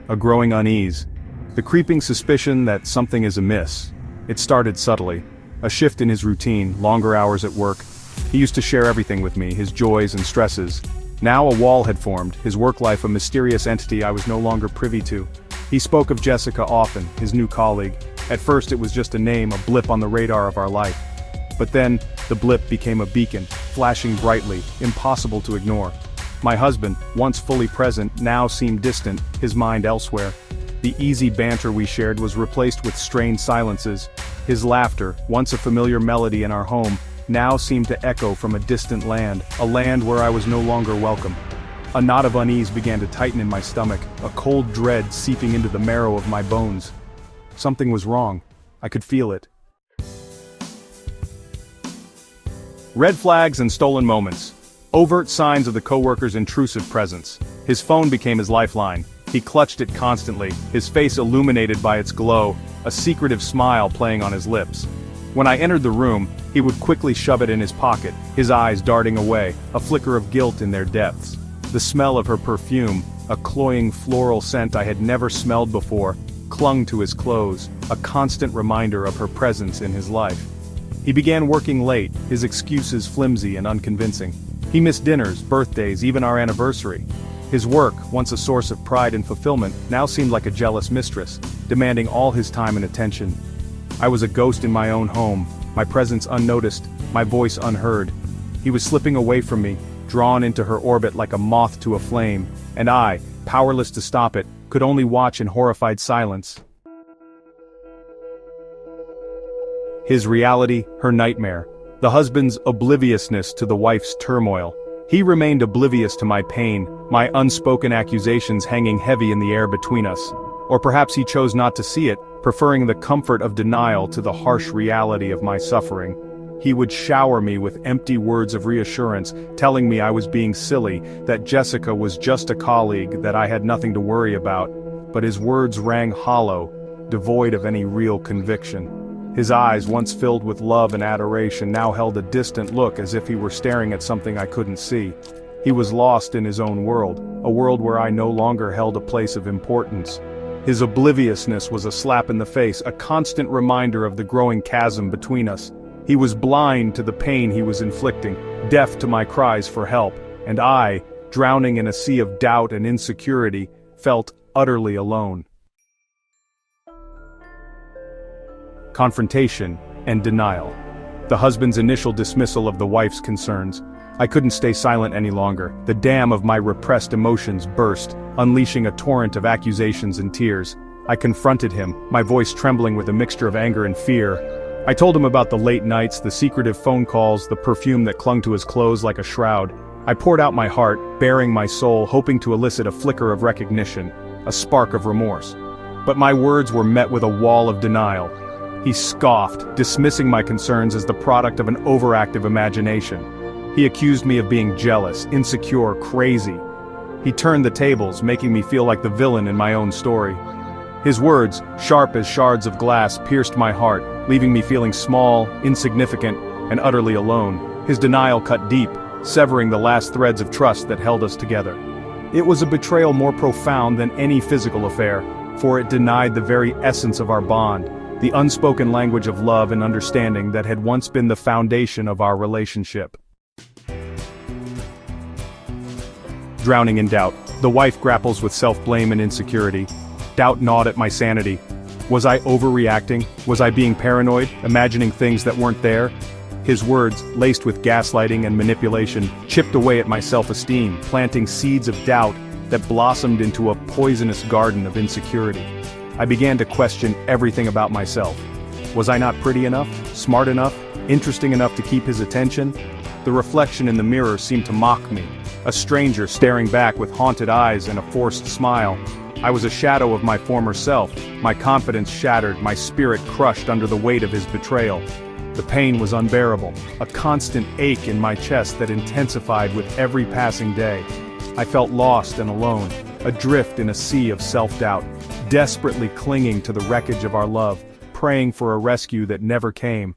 a growing unease, the creeping suspicion that something is amiss. It started subtly. A shift in his routine, longer hours at work. He used to share everything with me, his joys and stresses. Now a wall had formed, his work life a mysterious entity I was no longer privy to. He spoke of Jessica often, his new colleague. At first it was just a name, a blip on the radar of our life. But then, the blip became a beacon, flashing brightly, impossible to ignore. My husband, once fully present, now seemed distant, his mind elsewhere. The easy banter we shared was replaced with strained silences. His laughter, once a familiar melody in our home, now seemed to echo from a distant land, a land where I was no longer welcome. A knot of unease began to tighten in my stomach, a cold dread seeping into the marrow of my bones. Something was wrong. I could feel it. Red flags and stolen moments. Overt signs of the coworker's intrusive presence. His phone became his lifeline. He clutched it constantly, his face illuminated by its glow, a secretive smile playing on his lips. When I entered the room, he would quickly shove it in his pocket, his eyes darting away, a flicker of guilt in their depths. The smell of her perfume, a cloying floral scent I had never smelled before, clung to his clothes, a constant reminder of her presence in his life. He began working late, his excuses flimsy and unconvincing. He missed dinners, birthdays, even our anniversary. His work, once a source of pride and fulfillment, now seemed like a jealous mistress, demanding all his time and attention. I was a ghost in my own home, my presence unnoticed, my voice unheard. He was slipping away from me, drawn into her orbit like a moth to a flame, and I, powerless to stop it, could only watch in horrified silence. His reality, her nightmare. The husband's obliviousness to the wife's turmoil. He remained oblivious to my pain, my unspoken accusations hanging heavy in the air between us. Or perhaps he chose not to see it, preferring the comfort of denial to the harsh reality of my suffering. He would shower me with empty words of reassurance, telling me I was being silly, that Jessica was just a colleague, that I had nothing to worry about. But his words rang hollow, devoid of any real conviction. His eyes, once filled with love and adoration, now held a distant look as if he were staring at something I couldn't see. He was lost in his own world, a world where I no longer held a place of importance. His obliviousness was a slap in the face, a constant reminder of the growing chasm between us. He was blind to the pain he was inflicting, deaf to my cries for help, and I, drowning in a sea of doubt and insecurity, felt utterly alone. Confrontation and denial. The husband's initial dismissal of the wife's concerns. I couldn't stay silent any longer. The dam of my repressed emotions burst, unleashing a torrent of accusations and tears. I confronted him, my voice trembling with a mixture of anger and fear. I told him about the late nights, the secretive phone calls, the perfume that clung to his clothes like a shroud. I poured out my heart, baring my soul, hoping to elicit a flicker of recognition, a spark of remorse. But my words were met with a wall of denial. He scoffed, dismissing my concerns as the product of an overactive imagination. He accused me of being jealous, insecure, crazy. He turned the tables, making me feel like the villain in my own story. His words, sharp as shards of glass, pierced my heart, leaving me feeling small, insignificant, and utterly alone. His denial cut deep, severing the last threads of trust that held us together. It was a betrayal more profound than any physical affair, for it denied the very essence of our bond, the unspoken language of love and understanding that had once been the foundation of our relationship. Drowning in doubt, the wife grapples with self-blame and insecurity. Doubt gnawed at my sanity. Was I overreacting? Was I being paranoid, imagining things that weren't there? His words, laced with gaslighting and manipulation, chipped away at my self-esteem, planting seeds of doubt that blossomed into a poisonous garden of insecurity. I began to question everything about myself. Was I not pretty enough, smart enough, interesting enough to keep his attention? The reflection in the mirror seemed to mock me, a stranger staring back with haunted eyes and a forced smile. I was a shadow of my former self, my confidence shattered, my spirit crushed under the weight of his betrayal. The pain was unbearable, a constant ache in my chest that intensified with every passing day. I felt lost and alone, adrift in a sea of self-doubt, desperately clinging to the wreckage of our love, praying for a rescue that never came.